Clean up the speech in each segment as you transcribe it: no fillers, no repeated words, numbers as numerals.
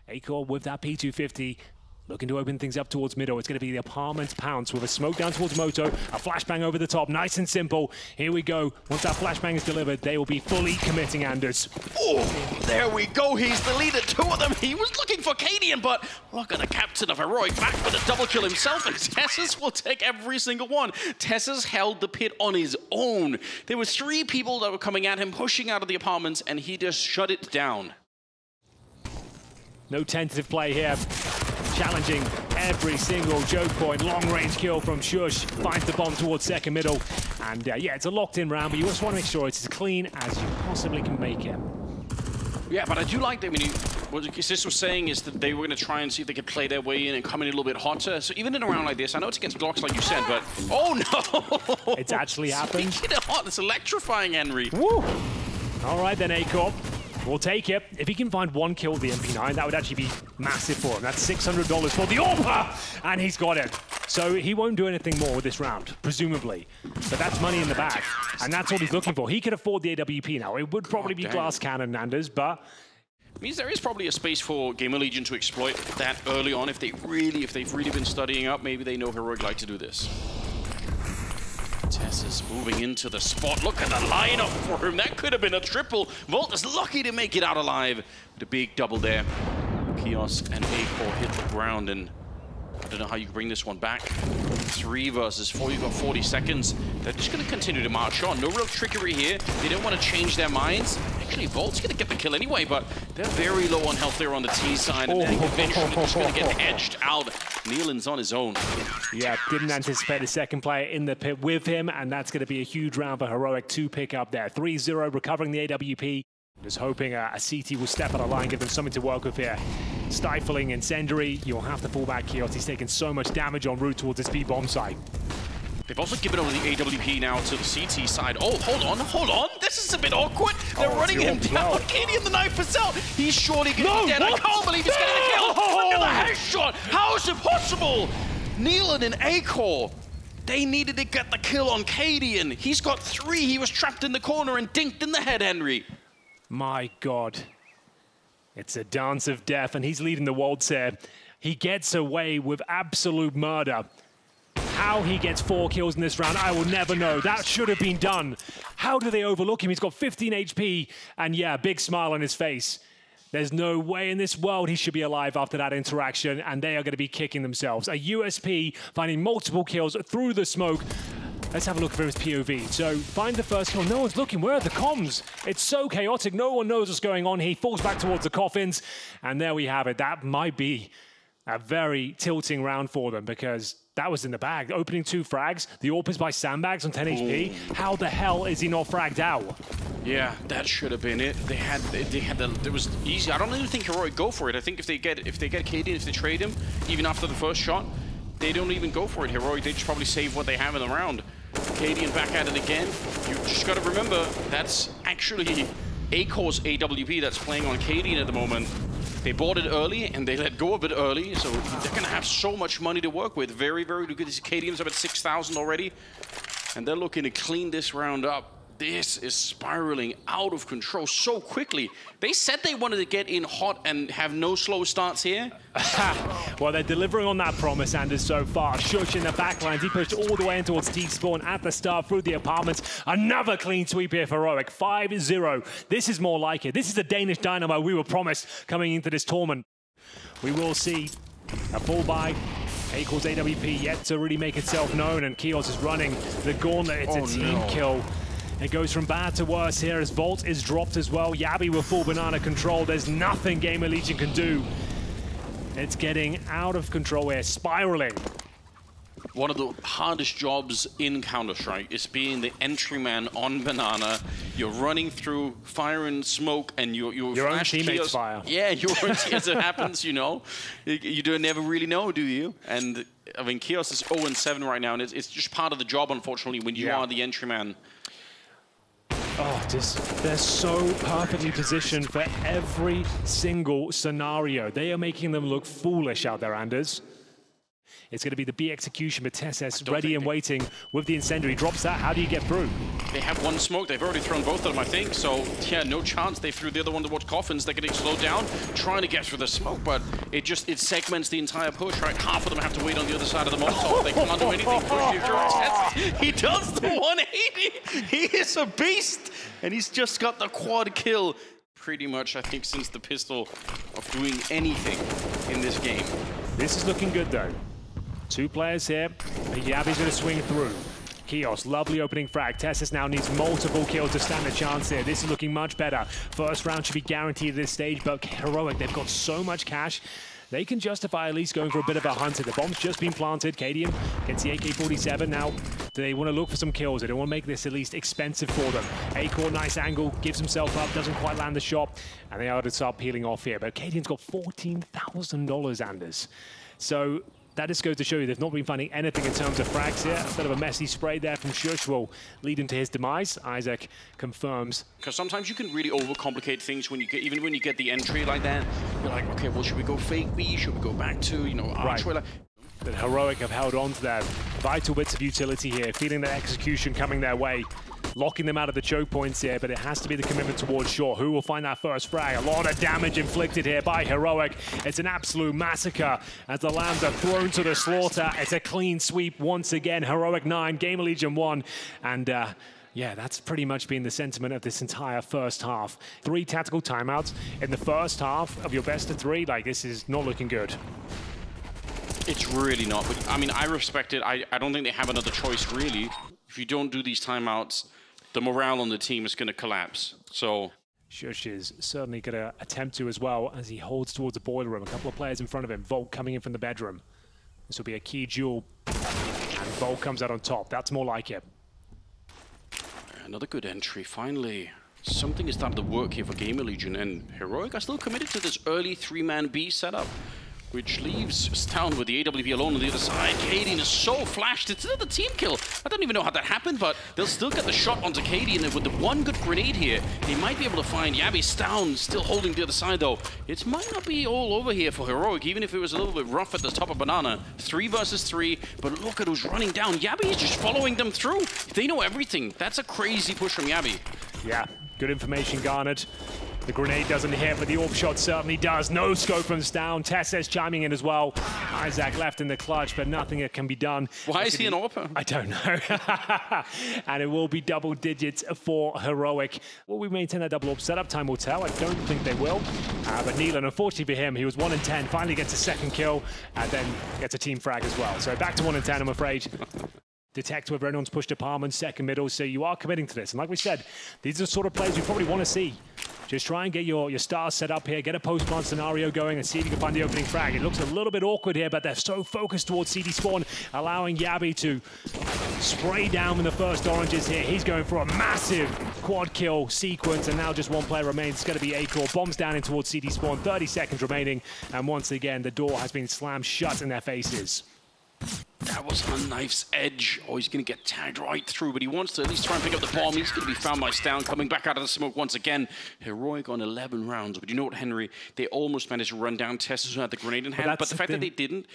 Acor with that P250. Looking to open things up towards middle. It's going to be the apartment pounce with a smoke down towards Moto. A flashbang over the top. Nice and simple. Here we go. Once that flashbang is delivered, they will be fully committing, Anders. Oh, there we go. He's the leader. Two of them. He was looking for Cadian, but look at the captain of Heroic back with a double kill himself, and Tessus will take every single one. Tessus held the pit on his own. There was 3 people that were coming at him, pushing out of the apartments, and he just shut it down. No tentative play here. Challenging every single choke point. Long-range kill from Shush. Finds the bomb towards second middle. And yeah, it's a locked-in round, but you just want to make sure it's as clean as you possibly can make it. Yeah, but I do like that. I mean, what Sis was saying is that they were going to try and see if they could play their way in and come in a little bit hotter. So even in a round like this, I know it's against Glocks like you said, but oh no! It's actually happened. Speaking of hot, it's electrifying, Henry. Woo! All right then, Acor. We'll take it. If he can find 1 kill with the MP9, that would actually be massive for him. That's $600 for the AWP! And he's got it. So he won't do anything more with this round, presumably. But that's money in the bag. And that's all he's looking for. He could afford the AWP now. It would probably be glass cannon, Anders, but... Means there is probably a space for GamerLegion to exploit that early on. If they've really been studying up, maybe they know Heroic like to do this. Tess is moving into the spot. Look at the lineup for him. That could have been a triple. Volt is lucky to make it out alive. With a big double there. Kiosk and Acor hit the ground, and I don't know how you can bring this one back. 3 versus 4. You've got 40 seconds. They're just going to continue to march on. No real trickery here. They don't want to change their minds. Actually, Volt's going to get the kill anyway, but they're very low on health there on the T side, and they're eventually just going to get edged out. Nealin's on his own. Yeah, didn't anticipate a second player in the pit with him, and that's going to be a huge round for Heroic to pick up there. 3-0, recovering the AWP. Just hoping a CT will step out of line, give them something to work with here. Stifling Incendiary. You'll have to fall back, Kios. He's taking so much damage en route towards his B-bomb site. They've also given over the AWP now to the CT side. Oh, hold on. This is a bit awkward. They're running him down. Cadian the knife herself. He's surely getting dead. I can't believe he's getting a kill. Another headshot. How is it possible? Nealon and Acor. They needed to get the kill on Cadian. He's got 3. He was trapped in the corner and dinked in the head, Henry. My God. It's a dance of death, and he's leading the waltz here. He gets away with absolute murder. How he gets 4 kills in this round, I will never know. That should have been done. How do they overlook him? He's got 15 HP, and yeah, big smile on his face. There's no way in this world he should be alive after that interaction, and they are going to be kicking themselves. A USP finding multiple kills through the smoke. Let's have a look for his POV. So, find the first kill. No one's looking. Where are the comms? It's so chaotic. No one knows what's going on. He falls back towards the coffins. And there we have it. That might be a very tilting round for them, because that was in the bag. Opening 2 frags. The AWP is by Sandbags on 10 HP. How the hell is he not fragged out? Yeah, that should have been it. It was easy. I don't even think Heroic go for it. I think if they get Cadian, if they trade him, even after the first shot, they don't even go for it. Heroic, they just probably save what they have in the round. Cadian back at it again. You just got to remember, that's actually Acor's AWP that's playing on Cadian at the moment. They bought it early, and they let go of it early, so they're going to have so much money to work with. Very, very good. Cadian's up at 6,000 already, and they're looking to clean this round up. This is spiraling out of control so quickly. They said they wanted to get in hot and have no slow starts here. Well, they're delivering on that promise, Anders, so far. Shush in the backlines. He pushed all the way in towards T-spawn at the start through the apartments. Another clean sweep here for Heroic. 5-0. This is more like it. This is the Danish dynamo we were promised coming into this tournament. We will see a full buy. Acor's AWP yet to really make itself known, and Kios is running the gauntlet. It's a team kill. It goes from bad to worse here as Volt is dropped as well. Yabby with full banana control. There's nothing GamerLegion can do. It's getting out of control here, spiraling. One of the hardest jobs in Counter-Strike is being the entryman on banana. You're running through fire and smoke, and your own teammates fire. Yeah, your own as it happens, you know. You don't never really know, do you? And I mean, Kios is 0-7 right now, and it's just part of the job, unfortunately, when you are the entryman. Oh, they're so perfectly positioned for every single scenario. They are making them look foolish out there, Anders. It's going to be the B execution, but TSS ready and waiting with the incendiary. Drops that. How do you get through? They have one smoke. They've already thrown both of them, I think. So, yeah, no chance. They threw the other one towards coffins. They're getting slowed down, trying to get through the smoke, but it segments the entire push, right? Half of them have to wait on the other side of the Molotov. They can't do anything. He does the 180. He is a beast, and he's just got the quad kill. Pretty much, I think, since the pistol of doing anything in this game. This is looking good, though. 2 players here. Yabi's going to swing through. Kios, lovely opening frag. TSS now needs multiple kills to stand a chance here. This is looking much better. First round should be guaranteed at this stage, but Heroic, they've got so much cash. They can justify at least going for a bit of a hunter. The bomb's just been planted. Cadian gets the AK-47 now. Do they want to look for some kills? They don't want to make this at least expensive for them. Acorn, nice angle, gives himself up, doesn't quite land the shot, and they are to start peeling off here. But Cadian's got $14,000, Anders. So that just goes to show you they've not been finding anything in terms of frags here. A bit of a messy spray there from Shush will lead him to his demise. Isaac confirms. Because sometimes you can really overcomplicate things when you get, even when you get the entry like that. You're like, okay, well, should we go fake B? Should we go back to, you know, archway? Right. But Heroic have held on to their vital bits of utility here, feeling that execution coming their way. Locking them out of the choke points here, but it has to be the commitment towards short. Who will find that first frag? A lot of damage inflicted here by Heroic. It's an absolute massacre as the Lambs are thrown to the slaughter. It's a clean sweep once again. Heroic 9, GamerLegion 1. And yeah, that's pretty much been the sentiment of this entire first half. 3 tactical timeouts in the first half of your best of 3. Like, this is not looking good. It's really not. But I mean, I respect it. I don't think they have another choice, really. If you don't do these timeouts, the morale on the team is going to collapse. So Shush is certainly going to attempt to as well as he holds towards the boiler room. A couple of players in front of him. Volt coming in from the bedroom. This will be a key duel. And Volt comes out on top. That's more like it. Another good entry. Finally, something is starting to work here for GamerLegion. And Heroic are still committed to this early 3-man B setup, which leaves Stound with the AWP alone on the other side. Cadian is so flashed. It's another team kill. I don't even know how that happened, but they'll still get the shot onto Cadian. And with the one good grenade here, they might be able to find Yabi. Stound still holding the other side, though. It might not be all over here for Heroic, even if it was a little bit rough at the top of Banana. 3 versus 3, but look at who's running down. Yabi is just following them through. They know everything. That's a crazy push from Yabi. Yeah, good information garnered. The grenade doesn't hit, but the AWP shot certainly does. No scope from Stound. TSS chiming in as well. Isaac left in the clutch, but nothing that can be done. Why is he an AWP? I don't know. And it will be double digits for Heroic. Will we maintain that double AWP setup? Time will tell. I don't think they will. But Neelan, unfortunately for him, he was 1 in 10. Finally gets a second kill, and then gets a team frag as well. So back to 1 in 10, I'm afraid. Detect whether anyone's pushed apartment, second middle, so you are committing to this. And like we said, these are the sort of players we probably want to see. Just try and get your stars set up here, get a post-plant scenario going, and see if you can find the opening frag. It looks a little bit awkward here, but they're so focused towards CD spawn, allowing Yabi to spray down in the first oranges here. He's going for a massive quad kill sequence, and now just 1 player remains. It's going to be Acor. Bombs down in towards CD spawn, 30 seconds remaining, and once again, the door has been slammed shut in their faces. That was on knife's edge. Oh, he's going to get tagged right through, but he wants to at least try and pick up the bomb. He's going to be found by Stound, coming back out of the smoke once again. Heroic on 11 rounds. But you know what, Henry? They almost managed to run down Tessus who had the grenade in hand, but the fact that they didn't.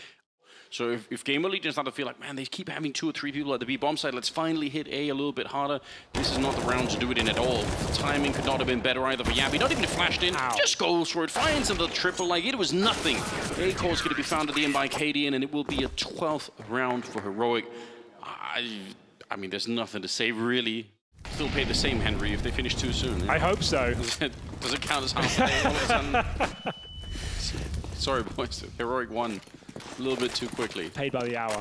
So if GamerLegion start to feel like, man, they keep having 2 or 3 people at the B bomb side, let's finally hit A a little bit harder. This is not the round to do it in at all. The timing could not have been better either for Yabi. Not even flashed in, just goes for it, finds him the triple, like it was nothing. Acor's going to be found at the end by Cadian, and it will be a 12th round for Heroic. I mean, there's nothing to say, really. Still pay the same, Henry, if they finish too soon. I hope so. Does it count as half? Sorry, boys. Heroic won a little bit too quickly. Paid by the hour.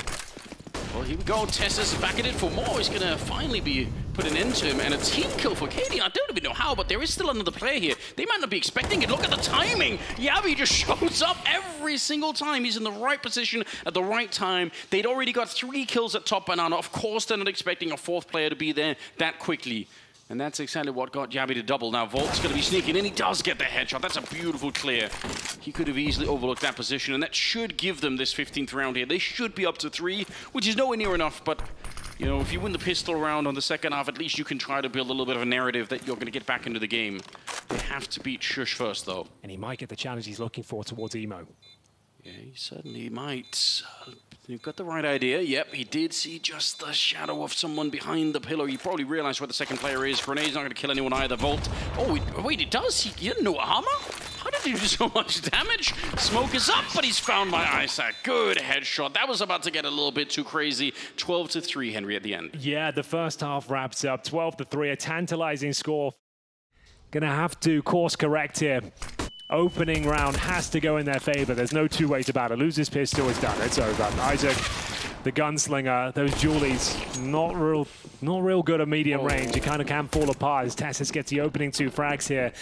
Well, here we go. Tessa's back at it for more. He's going to finally be put an end to him. And a team kill for Cadian. I don't even know how, but there is still another player here. They might not be expecting it. Look at the timing. Yabi just shows up every single time. He's in the right position at the right time. They'd already got 3 kills at top Banana. Of course, they're not expecting a 4th player to be there that quickly. And that's exactly what got Yabi to double. Now, Volt's going to be sneaking in. He does get the headshot. That's a beautiful clear. He could have easily overlooked that position, and that should give them this 15th round here. They should be up to 3, which is nowhere near enough, but you know, if you win the pistol round on the second half, at least you can try to build a little bit of a narrative that you're going to get back into the game. They have to beat Shush first, though. And he might get the challenge he's looking for towards Emo. Yeah, he certainly might. You've got the right idea. Yep, he did see just the shadow of someone behind the pillar. He probably realized where the second player is. Grenade's not going to kill anyone either. Volt. Oh, wait, he does? He had no armor? How did he do so much damage? Smoke is up, but he's found by Isaac. Good headshot. That was about to get a little bit too crazy. 12-3, Henry, at the end. Yeah, the first half wraps up 12-3, a tantalizing score. Gonna have to course correct here. Opening round has to go in their favor. There's no two ways about it. Loses pistol is done. It's over. Isaac, the gunslinger, those Julies, not real good at medium range. It kind of can fall apart as Tessus gets the opening 2 frags here.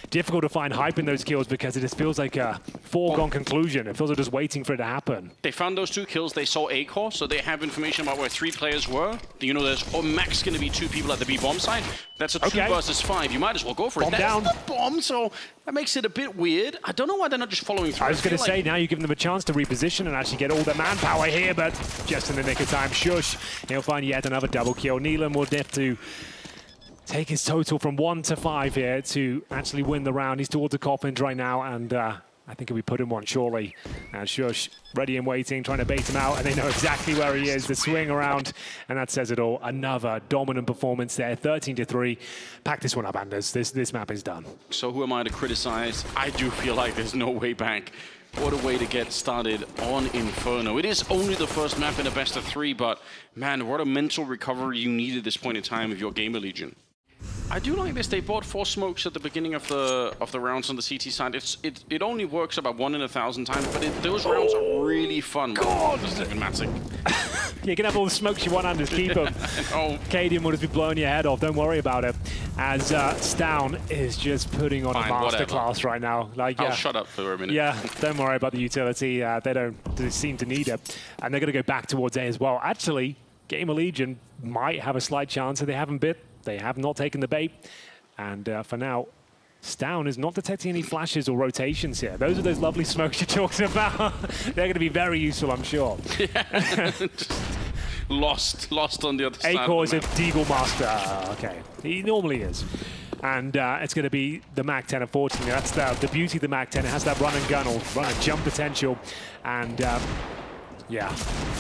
Difficult to find hype in those kills because it just feels like a foregone conclusion. It feels like just waiting for it to happen. They found those 2 kills. They saw A core, so they have information about where 3 players were. You know, there's max going to be 2 people at the B bomb side. That's a 2 versus 5. You might as well go for it. Bomb down. The bomb, so that makes it a bit weird. I don't know why they're not just following through. I was going to say, now you're giving them a chance to reposition and actually get all their manpower here, but just in the nick of time. Shush, he'll find yet another double kill. Neelan will have to take his total from 1 to 5 here to actually win the round. He's towards the coffins right now, and I think he'll be put in one shortly. And Shush, ready and waiting, trying to bait him out, and they know exactly where he is. The swing around, and that says it all. Another dominant performance there, 13-3. Pack this one up, Anders. This map is done. So who am I to criticize? I do feel like there's no way back. What a way to get started on Inferno. It is only the first map in a best of 3, but man, what a mental recovery you need at this point in time of your GamerLegion. I do like this. They bought 4 smokes at the beginning of the rounds on the CT side. It only works about 1 in 1,000 times, but those rounds are really fun. God! You can have all the smokes you want, Anders. Keep them. Cadian will just be blowing your head off. Don't worry about it. As Stown is just putting on a masterclass right now. Like, I'll shut up for a minute. Yeah, don't worry about the utility. They seem to need it. And they're going to go back towards A as well. Actually, GamerLegion might have a slight chance if they haven't bit. They have not taken the bait. And for now, Stown is not detecting any flashes or rotations here. Those are those lovely smokes you're talking about. They're going to be very useful, I'm sure. Yeah. lost on the other side. A-Core is a Deagle master. Okay, he normally is. And it's going to be the MAC-10, unfortunately. That's the beauty of the MAC-10. It has that run and gun or run and jump potential. And yeah,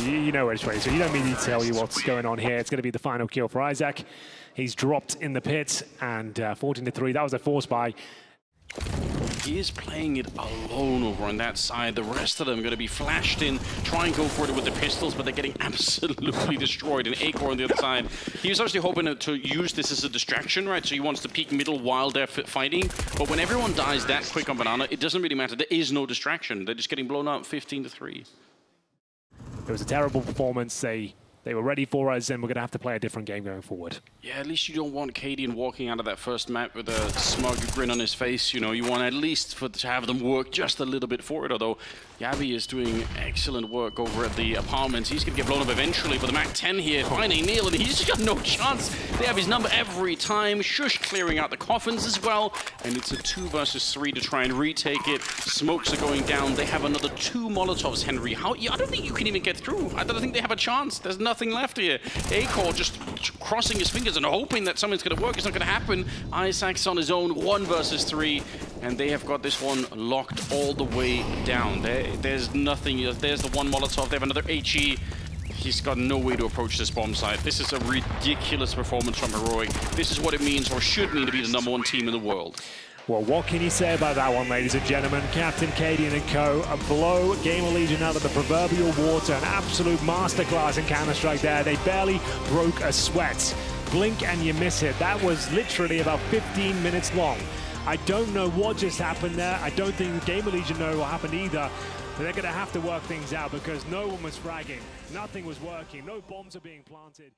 you know which way. So you don't need me to tell you what's going on here. It's going to be the final kill for Isaac. He's dropped in the pit, and 14-3. That was a force buy. He is playing it alone over on that side. The rest of them are going to be flashed in, try and go for it with the pistols, but they're getting absolutely destroyed. And A-Core on the other side. He was actually hoping to use this as a distraction, right? So he wants to peek middle while they're fighting. But when everyone dies that quick on Banana, it doesn't really matter. There is no distraction. They're just getting blown up 15-3. It was a terrible performance. They were ready for us, and we're going to have to play a different game going forward. Yeah, at least you don't want Cadian walking out of that first map with a smug grin on his face. You know, you want at least to have them work just a little bit for it, although Yabi is doing excellent work over at the apartments. He's going to get blown up eventually, but the MAC-10 here finding Neil, and he's got no chance. They have his number every time. Shush clearing out the coffins as well, and it's a 2 versus 3 to try and retake it. Smokes are going down. They have another 2 Molotovs, Henry. I don't think you can even get through. I don't think they have a chance. There's nothing left here. A-Core just crossing his fingers and hoping that something's going to work. It's not going to happen. Isaac's on his own, 1 versus 3, and they have got this one locked all the way down. There's nothing. There's the 1 Molotov. They have another HE. He's got no way to approach this bomb site. This is a ridiculous performance from Heroic. This is what it means, or should mean, to be the #1 team in the world. Well, what can you say about that one, ladies and gentlemen? Captain Cadian and co. blow GamerLegion out of the proverbial water. An absolute masterclass in Counter-Strike there. They barely broke a sweat. Blink and you miss it. That was literally about 15 minutes long. I don't know what just happened there. I don't think GamerLegion know what happened either. But they're going to have to work things out because no one was fragging. Nothing was working. No bombs are being planted.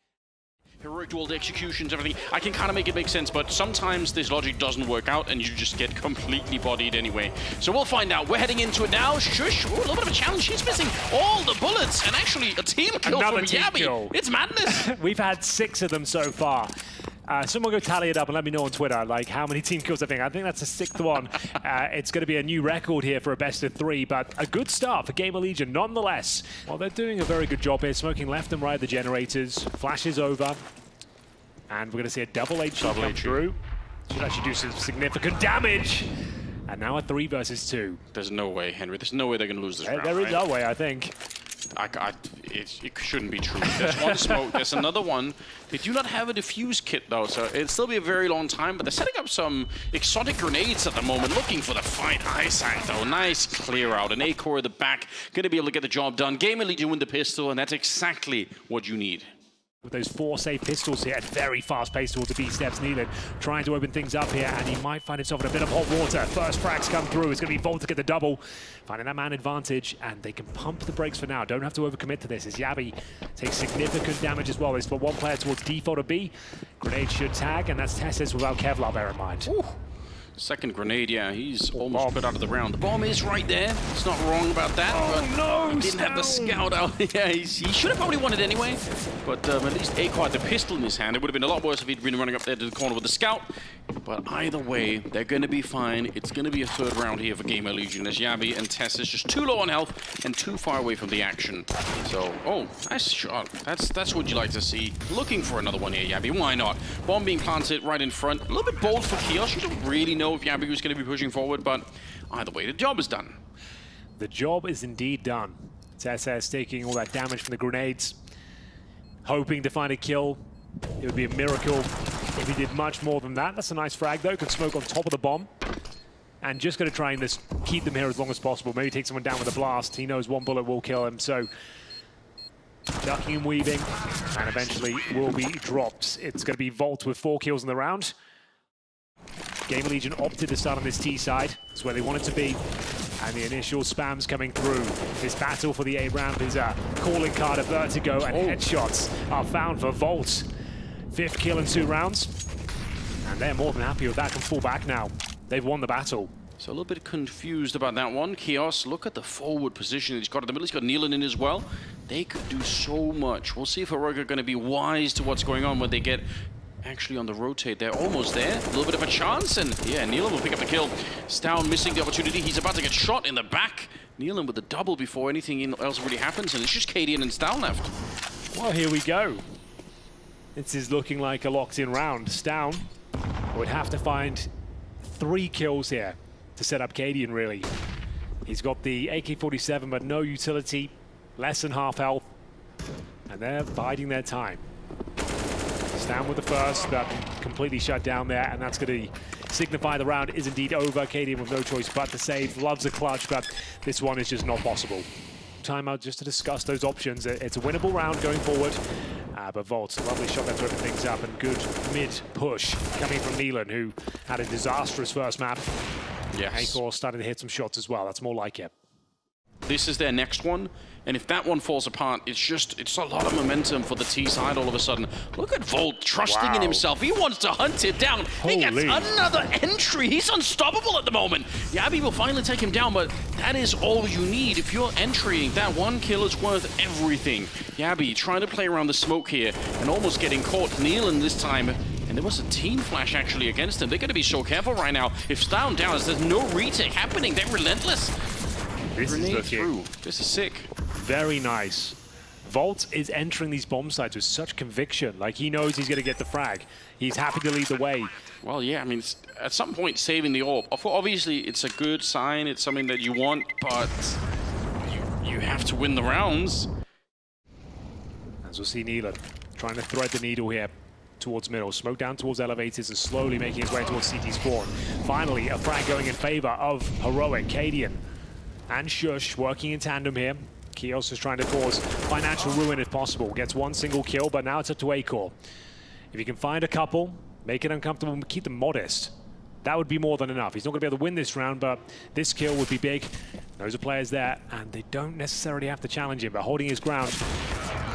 Heroic dual executions, everything. I can kind of make it make sense, but sometimes this logic doesn't work out and you just get completely bodied anyway. So we'll find out. We're heading into it now. Shush. Ooh, a little bit of a challenge. He's missing all the bullets, and actually a team kill from Yabi. It's madness. We've had 6 of them so far. Someone go tally it up and let me know on Twitter, like, how many team kills I think. I think that's the 6th one. It's going to be a new record here for a best of 3, but a good start for GamerLegion nonetheless. Well, they're doing a very good job here, smoking left and right the generators. Flashes over. And we're going to see a double HE come through. Should actually do some significant damage. And now a 3 versus 2. There's no way, Henry. There's no way they're going to lose this round, There is right? no way, I think. It shouldn't be true. There's one smoke. There's another one. They do not have a defuse kit, though, so it'll still be a very long time. But they're setting up some exotic grenades at the moment, looking for the fight. Isaac, though, nice clear out. An A-core at the back, going to be able to get the job done. GamerLegion win the pistol, and that's exactly what you need. With those 4 safe pistols here, at very fast pace towards the B steps. Nealon trying to open things up here, and he might find himself in a bit of hot water. First frags come through. It's going to be Volt to get the double, finding that man advantage, and they can pump the brakes for now. Don't have to overcommit to this, as Yabi takes significant damage as well. There's for one player towards default of B. Grenade should tag, and that's Tessis without Kevlar, bear in mind. Ooh. Second grenade, yeah, he's almost put out of the round. The bomb is right there. It's not wrong about that. Oh, no! He didn't have the scout out. Yeah, he should have probably won it anyway. But at least A-Core had the pistol in his hand. It would have been a lot worse if he'd been running up there to the corner with the scout. But either way, they're going to be fine. It's going to be a 3rd round here for GamerLegion as Yabi and Tess is just too low on health and too far away from the action. So, oh, nice shot. That's what you like to see. Looking for another one here, Yabi. Why not? Bomb being planted right in front. A little bit bold for Kiosk. You don't really know if Yabi was going to be pushing forward, but either way, the job is done. The job is indeed done. Tess taking all that damage from the grenades, hoping to find a kill. It would be a miracle if he did much more than that. That's a nice frag, though. Could smoke on top of the bomb. And just going to try and just keep them here as long as possible. Maybe take someone down with a blast. He knows one bullet will kill him, so ducking and weaving, and eventually will be dropped. It's going to be Volt with 4 kills in the round. GamerLegion opted to start on this T side. It's where they want it to be. And the initial spams coming through. This battle for the A ramp is a calling card of Vertigo, and headshots are found for Volt. 5th kill in 2 rounds. And they're more than happy with that. Can fall back now. They've won the battle. So a little bit confused about that one. Kiosk, look at the forward position he's got in the middle. He's got Nealon in as well. They could do so much. We'll see if Heroic are going to be wise to what's going on when they get actually on the rotate. They're almost there. A little bit of a chance, and yeah, Nealon will pick up the kill. Stown missing the opportunity. He's about to get shot in the back. Nealon with the double before anything else really happens, and it's just Cadian and Stown left. Well, here we go. This is looking like a locked-in round. Stown would have to find 3 kills here to set up Cadian, really. He's got the AK-47, but no utility, less than half health, and they're biding their time. Stown with the first, but completely shut down there, and that's going to signify the round is indeed over. Cadian with no choice but to save, loves a clutch, but this one is just not possible. Timeout just to discuss those options. It's a winnable round going forward. But Volt, a lovely shot there to open things up, and good mid-push coming from Nealon, who had a disastrous first map. Yes. A-Core starting to hit some shots as well. That's more like it. This is their next one, and if that one falls apart, it's a lot of momentum for the T side all of a sudden. Look at Volt trusting in himself. He wants to hunt it down. He gets another entry. He's unstoppable at the moment. Yabi will finally take him down, but that is all you need. If you're entering, that 1 kill is worth everything. Yabi trying to play around the smoke here and almost getting caught. Nealon this time. And there was a team flash actually against him. They're going to be so careful right now. If Stown down, there's no retake happening. They're relentless. This is looking through. This is sick. Very nice. Volt is entering these bomb sites with such conviction. Like, he knows he's going to get the frag. He's happy to lead the way. Well, yeah, I mean, at some point, saving the orb. Obviously, it's a good sign. It's something that you want, but you have to win the rounds. As we'll see Nealon trying to thread the needle here towards middle. Smoke down towards elevators and slowly making his way towards CT spawn. Finally, a frag going in favor of Heroic. Cadian and Shush working in tandem here. Kiosk is trying to cause financial ruin if possible. Gets 1 single kill, but now it's up to A-Core. If you can find a couple, make it uncomfortable, and keep them modest, that would be more than enough. He's not going to be able to win this round, but this kill would be big. Those are players there, and they don't necessarily have to challenge him, but holding his ground,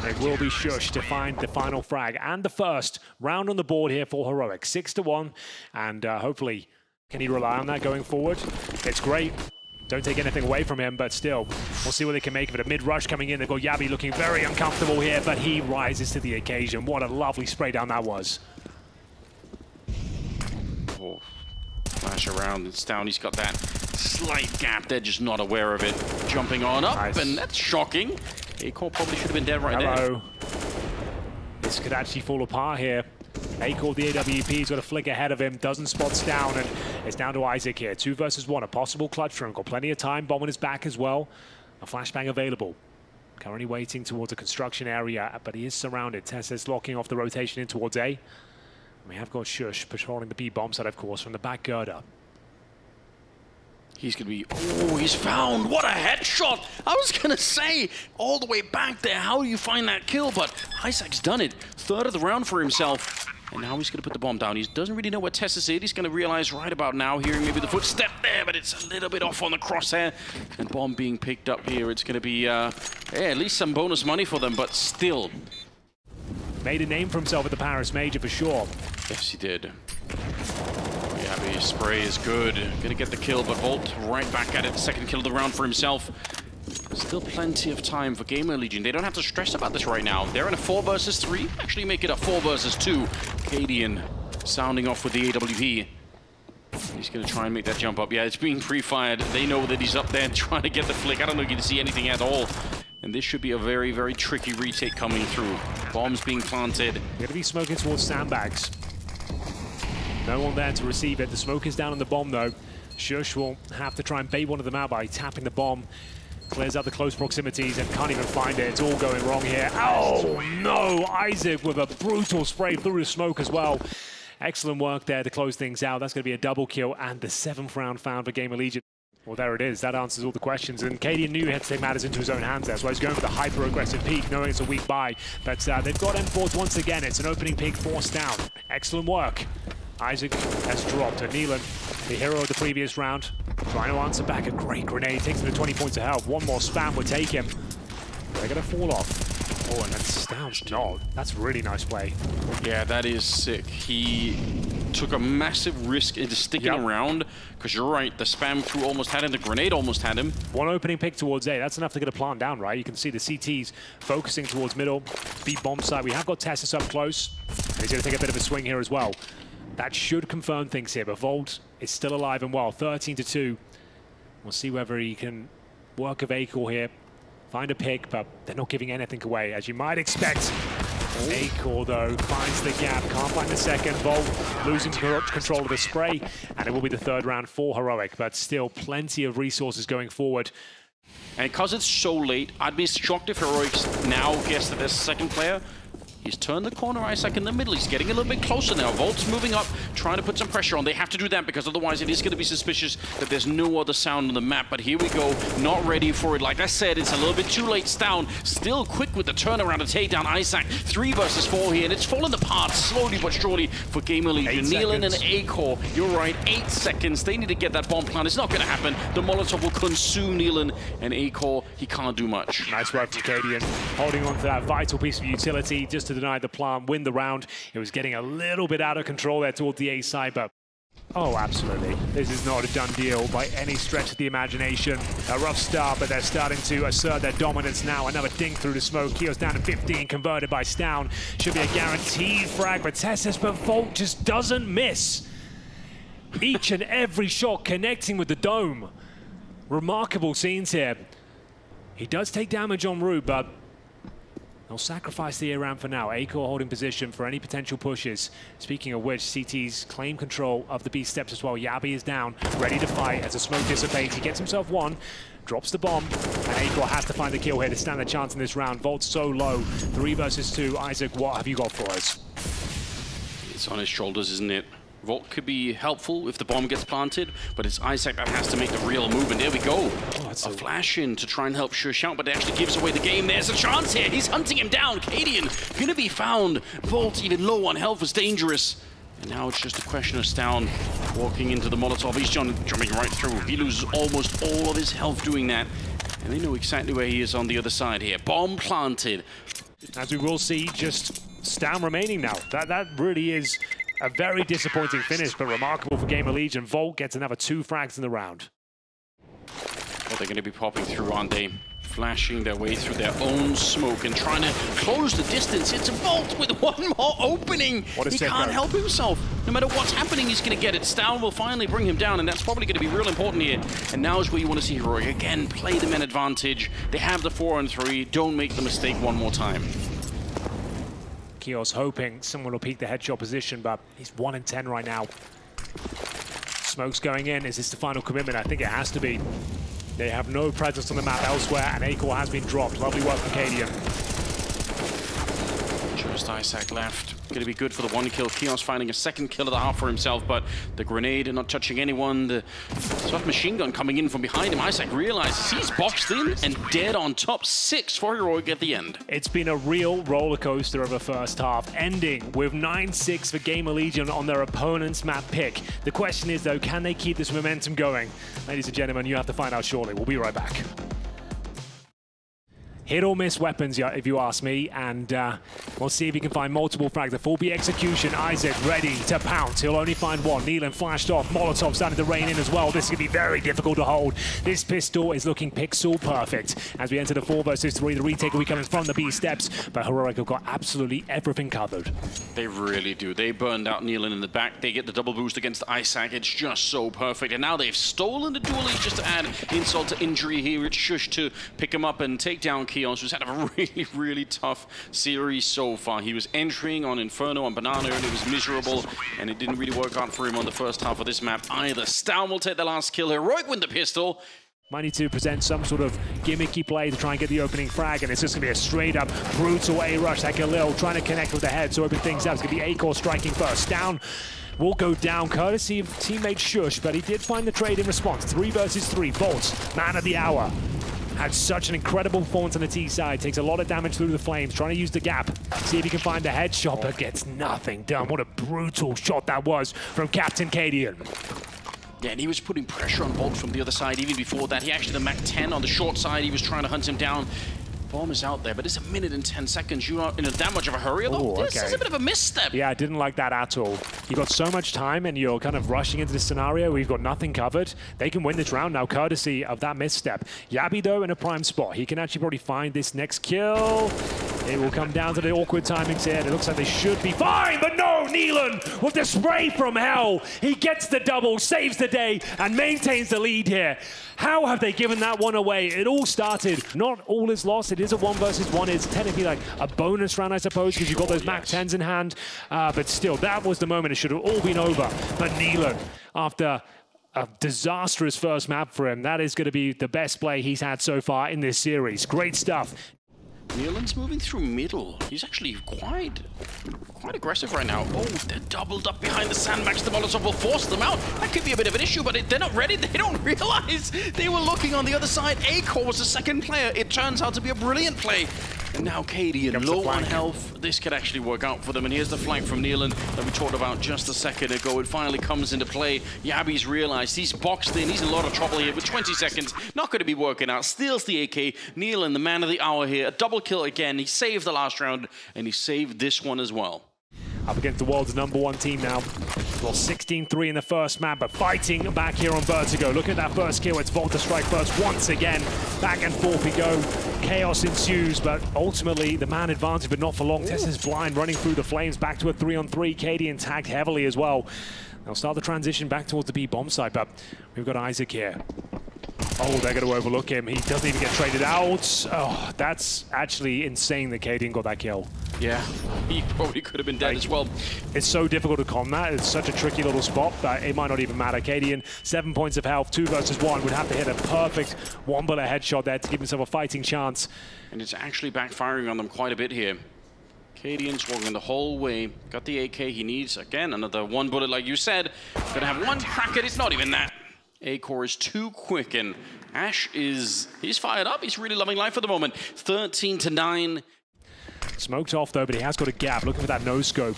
it will be Shush to find the final frag and the first round on the board here for Heroic. 6-1, and hopefully, can he rely on that going forward? It's great. Don't take anything away from him, but still, we'll see what they can make of it. A mid-rush coming in. They've got Yabi looking very uncomfortable here, but he rises to the occasion. What a lovely spray down that was. Oh, flash around. It's down. He's got that slight gap. They're just not aware of it. Jumping on up, and that's shocking. A-Core probably should have been dead right there. This could actually fall apart here. A-Core, the AWP's got a flick ahead of him, doesn't spot Stown, and It's down to Isaac here. 2 versus 1. A possible clutch for him. Got plenty of time. Bomb on his back as well. A flashbang available. Currently waiting towards a construction area, but he is surrounded. Tessa's locking off the rotation in towards A. We have got Shush patrolling the B bomb side, of course, from the back girder. He's going to be... Oh, he's found! What a headshot! I was going to say, all the way back there, how do you find that kill? But Isaac's done it. 3rd of the round for himself. And now he's going to put the bomb down. He doesn't really know where Tessa's is. He's going to realize right about now, hearing maybe the footstep there, but it's a little bit off on the crosshair. And bomb being picked up here. It's going to be, yeah, at least some bonus money for them, but still. Made a name for himself at the Paris Major for sure. Yes, he did. Yeah, the spray is good. Gonna get the kill, but Volt right back at it. 2nd kill of the round for himself. Still plenty of time for GamerLegion. They don't have to stress about this right now. They're in a 4 versus 3. Actually make it a 4 versus 2. Cadian sounding off with the AWP. He's gonna try and make that jump up. Yeah, it's being pre-fired. They know that he's up there trying to get the flick. I don't know if you can see anything at all. And this should be a very, very tricky retake coming through. Bombs being planted. Gonna be smoking towards sandbags. No one there to receive it. The smoke is down on the bomb, though. Shush will have to try and bait one of them out by tapping the bomb. Clears out the close proximities and can't even find it. It's all going wrong here. Oh, no! Isaac with a brutal spray through the smoke as well. Excellent work there to close things out. That's going to be a double kill and the 7th round found for GamerLegion. Well, there it is. That answers all the questions. And Cadian knew he had to take matters into his own hands there. So he's going for the hyper-aggressive peak, knowing it's a weak buy. But they've got M4s once again. It's an opening peak forced down. Excellent work. Isaac has dropped. And Neelan, the hero of the previous round, trying to answer back. A great grenade. Takes him to 20 points of health. One more spam would take him. They're going to fall off. Oh, and that's down. No, that's really nice play. Yeah, that is sick. He took a massive risk into sticking around, because you're right, the spam through almost had him, the grenade almost had him. One opening pick towards A. That's enough to get a plant down, right? You can see the CTs focusing towards middle. B bomb side. We have got Tessus up close. And he's going to take a bit of a swing here as well. That should confirm things here, but Volt is still alive and well. 13-2. We'll see whether he can work a vehicle here. Find a pick, but they're not giving anything away, as you might expect. Acor, though, finds the gap. Can't find the second. Volt losing control of the spray, and it will be the 3rd round for Heroic, but still plenty of resources going forward. And because it's so late, I'd be shocked if Heroics now guess that there's a 2nd player. He's turned the corner, Isaac in the middle. He's getting a little bit closer now. Volt's moving up, trying to put some pressure on. They have to do that because otherwise it is going to be suspicious that there's no other sound on the map. But here we go, not ready for it. Like I said, it's a little bit too late. Stown still quick with the turnaround to take down Isaac. 3 versus 4 here, and it's fallen apart slowly but surely for GamerLegion. Neelan and Acor, you're right, 8 seconds. They need to get that bomb plant. It's not going to happen. The Molotov will consume Neelan, and Acor, he can't do much. Nice work from Cadian, holding on to that vital piece of utility just to deny the plant, win the round. It was getting a little bit out of control there toward the A side, but oh, absolutely. This is not a done deal by any stretch of the imagination. A rough start, but they're starting to assert their dominance now. Another ding through the smoke. Keo's down to 15, converted by Stown. Should be a guaranteed frag for Tessus, but Volt just doesn't miss. Each and every shot connecting with the dome. Remarkable scenes here. He does take damage en route, but they'll sacrifice the A-ramp for now. Acor holding position for any potential pushes. Speaking of which, CT's claim control of the B steps as well. Yabi is down, ready to fight as the smoke dissipates. He gets himself one, drops the bomb, and Acor has to find the kill here to stand a chance in this round. Volt's so low, 3 versus 2. Isaac, what have you got for us? It's on his shoulders, isn't it? Volt could be helpful if the bomb gets planted, but it's Isaac that has to make the real move, and there we go. Oh, a flash in to try and help Shush out, but it actually gives away the game. There's a chance here. He's hunting him down. Cadian gonna be found. Volt, even low on health, was dangerous. And now it's just a question of Stown walking into the Molotov. He's jumping right through. He loses almost all of his health doing that. And they know exactly where he is on the other side here. Bomb planted. As we will see, just Stown remaining now. That really is a very disappointing finish, but remarkable for GamerLegion. Volt gets another 2 frags in the round. Well, they're going to be popping through, aren't they? Flashing their way through their own smoke and trying to close the distance. It's a Volt with one more opening. He can't help himself. No matter what's happening, he's going to get it. Stown will finally bring him down, and that's probably going to be real important here. And now is where you want to see Heroic. Again, play the men advantage. They have the 4-on-3. Don't make the mistake one more time. Keo's hoping someone will peek the headshot position, but he's 1 in 10 right now. Smoke's going in. Is this the final commitment? I think it has to be. They have no presence on the map elsewhere, and A-Core has been dropped. Lovely work from Cadian. Just Isaac left. Going to be good for the one kill. Kios finding a second kill of the half for himself, but the grenade not touching anyone. The soft machine gun coming in from behind him. Isaac realizes he's boxed in and dead on top. 6 for Heroic at the end. It's been a real roller coaster of a first half, ending with 9-6 for GamerLegion on their opponent's map pick. The question is, though, can they keep this momentum going? Ladies and gentlemen, you have to find out shortly. We'll be right back. Hit or miss weapons, if you ask me, and we'll see if he can find multiple frags. The full B execution, Isaac ready to pounce. He'll only find one. Neelan flashed off. Molotov starting to rain in as well. This is going to be very difficult to hold. This pistol is looking pixel perfect. As we enter the 4 versus 3, the retake will be coming from the B steps, but Heroic have got absolutely everything covered. They really do. They burned out Neelan in the back. They get the double boost against Isaac. It's just so perfect. And now they've stolen the dual lead just to add insult to injury here. It's Shush to pick him up and take down Kios, who's had a really, really tough series so far. He was entering on Inferno and Banana, and it was miserable, and it didn't really work out for him on the first half of this map either. Stan will take the last kill. Heroic win the pistol. Might need to present some sort of gimmicky play to try and get the opening frag, and it's just going to be a straight-up brutal A-rush. Like Khalil trying to connect with the head to open things up. It's going to be A-Core striking first. Down will go down, courtesy of teammate Shush, but he did find the trade in response. 3 versus 3. Bolts, man of the hour. Had such an incredible performance on the T side. Takes a lot of damage through the flames. Trying to use the gap. See if he can find the headshot, but gets nothing done. What a brutal shot that was from Captain Cadian. Yeah, and he was putting pressure on Bolt from the other side. Even before that, he actually the Mac 10 on the short side. He was trying to hunt him down. Bomb is out there, but it's 1 minute and 10 seconds. You're not in that much of a hurry. Although this is a bit of a misstep. Yeah, I didn't like that at all. You got so much time, and you're kind of rushing into this scenario. We've got nothing covered. They can win this round now, courtesy of that misstep. Yabi, though, in a prime spot. He can actually probably find this next kill. It will come down to the awkward timings here. It looks like they should be fine, but no! Neelan with the spray from hell. He gets the double, saves the day, and maintains the lead here. How have they given that one away? It all started. Not all is lost. It is a 1 versus 1. It's technically like a bonus round, I suppose, because you've got those Mac 10s in hand. But still, that was the moment. It should have all been over. But Neelan, after a disastrous first map for him, that is going to be the best play he's had so far in this series. Great stuff. Neelan's moving through middle. He's actually quite aggressive right now. Oh, they're doubled up behind the sandbags. The Molotov will force them out. That could be a bit of an issue, but they're not ready. They don't realize they were looking on the other side. A-Core was the second player. It turns out to be a brilliant play. And now Cadian, low on health. This could actually work out for them. And here's the flank from Neelan that we talked about just a second ago. It finally comes into play. Yabi's realized he's boxed in. He's in a lot of trouble here with 20 seconds. Not going to be working out. Steals the AK. Neelan, the man of the hour here. A double kill again. He saved the last round, and he saved this one as well. Up against the world's #1 team now. Well, 16-3 in the first map, but fighting back here on Vertigo. Look at that first kill. It's Volt to strike first once again. Back and forth we go. Chaos ensues, but ultimately the man advantage, but not for long. Tess is blind, running through the flames. Back to a 3-on-3. Cadian tagged heavily as well. They'll start the transition back towards the B bomb site, but we've got Isaac here. Oh, they're going to overlook him. He doesn't even get traded out. Oh, that's actually insane that Cadian got that kill. Yeah, he probably could have been dead as well. It's so difficult to con that. It's such a tricky little spot that it might not even matter. Cadian, 7 points of health, 2 versus 1, would have to hit a perfect one-bullet headshot there to give himself a fighting chance. And it's actually backfiring on them quite a bit here. Cadian's walking the whole way. Got the AK he needs. Again, another 1 bullet like you said. Gonna have 1 crack at it. It's not even that. A-Core is too quick, and Ash he's fired up. He's really loving life at the moment. 13-9. Smoked off though, but he has got a gap. Looking for that no scope.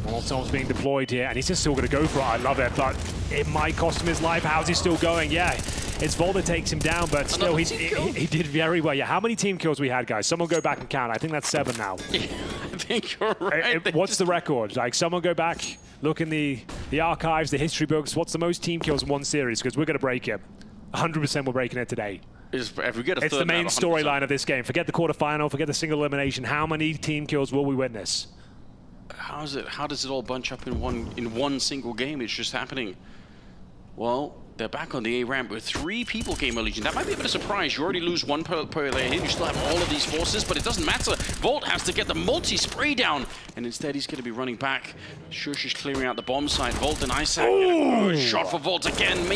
Molotov's being deployed here, and he's just still going to go for it. I love it, but it might cost him his life. How's he still going? Yeah, it's Volt that takes him down, but still, he did very well. Yeah, how many team kills we had, guys? Someone go back and count. I think that's 7 now. Yeah, I think you're right. What's the record? Like, someone go back, look in the archives, the history books. What's the most team kills in one series? Because we're going to break it. 100% we're breaking it today. If we get a it's the main storyline of this game. Forget the quarterfinal, forget the single elimination. How many team kills will we witness? How does it all bunch up in one single game? It's just happening. Well, They're back on the A ramp with 3 people, GamerLegion. That might be a bit of a surprise. You already lose 1 per layer here. You still have all of these forces, but it doesn't matter. Volt has to get the multi-spray down, and instead he's going to be running back. Shush is clearing out the bomb site. Volt and Isaac. Good shot for Volt again.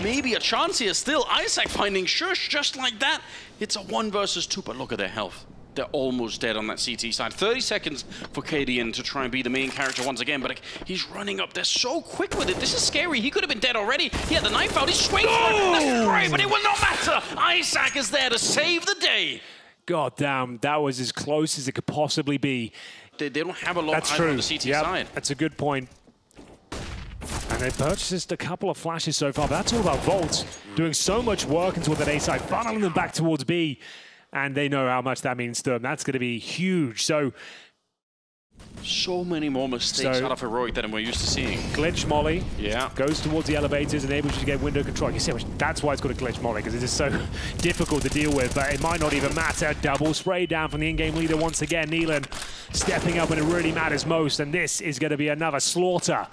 Maybe a chance here still. Isaac finding Shush just like that. It's a 1 versus 2, but look at their health. They're almost dead on that CT side. 30 seconds for KDN to try and be the main character once again, but he's running up. They're so quick with it. This is scary. He could have been dead already. He had the knife out. He's swinging for it. That's great, but it will not matter. Isaac is there to save the day. God damn, that was as close as it could possibly be. They don't have a lot of on the CT side. That's a good point. And they purchased a couple of flashes so far, but that's all about Volt doing so much work into that A side, funneling them back towards B. And they know how much that means to them. That's going to be huge. So many more mistakes out of Heroic than we're used to seeing. Glitch Molly goes towards the elevators, enables you to get window control. You see, that's why it's called a Glitch Molly, because it is so difficult to deal with, but it might not even matter. Double spray down from the in-game leader once again. Neelan stepping up when it really matters most, and this is going to be another slaughter.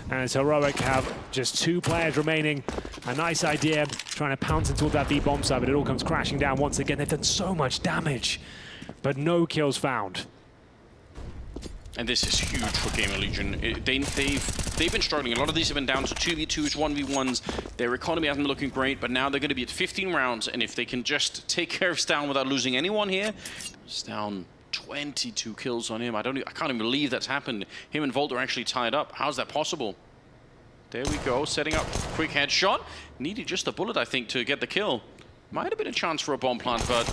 As Heroic have just 2 players remaining. A nice idea, trying to pounce into that B bomb side, but it all comes crashing down once again. They've done so much damage, but no kills found. And this is huge for GamerLegion. They've been struggling. A lot of these have been down to 2v2s, 1v1s. Their economy hasn't been looking great, but now they're going to be at 15 rounds, and if they can just take care of Stown without losing anyone here, Stown 22 kills on him. I can't even believe that's happened. Him and Volt are actually tied up. How's that possible? There we go, setting up quick headshot. Needed just a bullet, I think, to get the kill. Might have been a chance for a bomb plant, but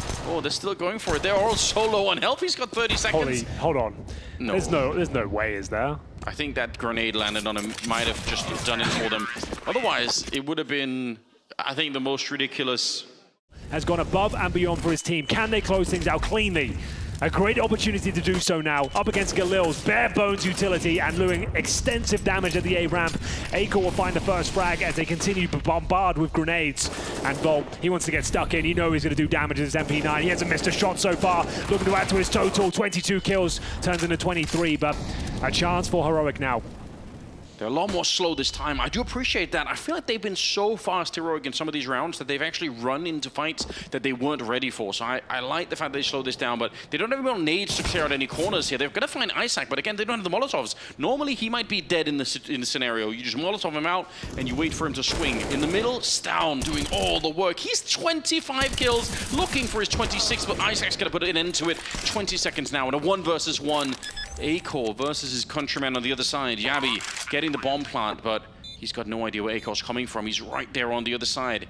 they're still going for it. They're all so low on health. He's got 30 seconds. Hold on. No. There's no way, is there? I think that grenade landed on him. Might have just done it for them. Otherwise, it would have been, I think, the most ridiculous. Has gone above and beyond for his team. Can they close things out cleanly? A great opportunity to do so now, up against Galil's bare bones utility and doing extensive damage at the A ramp. Acor will find the first frag as they continue to bombard with grenades. And Volt, he wants to get stuck in. You know he's going to do damage with his MP9. He hasn't missed a shot so far. Looking to add to his total. 22 kills, turns into 23, but a chance for Heroic now. They're a lot more slow this time. I do appreciate that. I feel like they've been so fast, Heroic, in some of these rounds that they've actually run into fights that they weren't ready for. So I like the fact that they slowed this down, but they don't have any nades to clear out any corners here. They're going to find Isaac, but again, they don't have the Molotovs. Normally, he might be dead in the scenario. You just Molotov him out, and you wait for him to swing. In the middle, Stown doing all the work. He's 25 kills, looking for his 26th, but Isaac's going to put an end to it. 20 seconds now, and a 1 versus 1. Acor versus his countryman on the other side. Yabi getting the bomb plant, but he's got no idea where Acor's coming from. He's right there on the other side,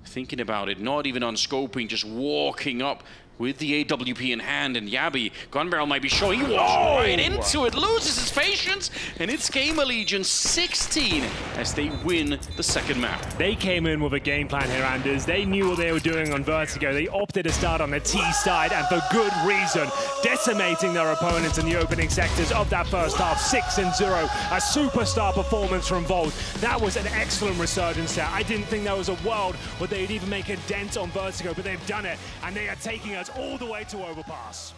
thinking about it, not even on scoping, just walking up with the AWP in hand, and Yabi, gun barrel might be showing. He walks right into it, loses his patience, and it's GamerLegion 16 as they win the second map. They came in with a game plan here, Anders. They knew what they were doing on Vertigo. They opted to start on the T side, and for good reason, decimating their opponents in the opening sectors of that first half, 6-0. A superstar performance from Volt. That was an excellent resurgence there. I didn't think there was a world where they'd even make a dent on Vertigo, but they've done it, and they are taking us all the way to Overpass.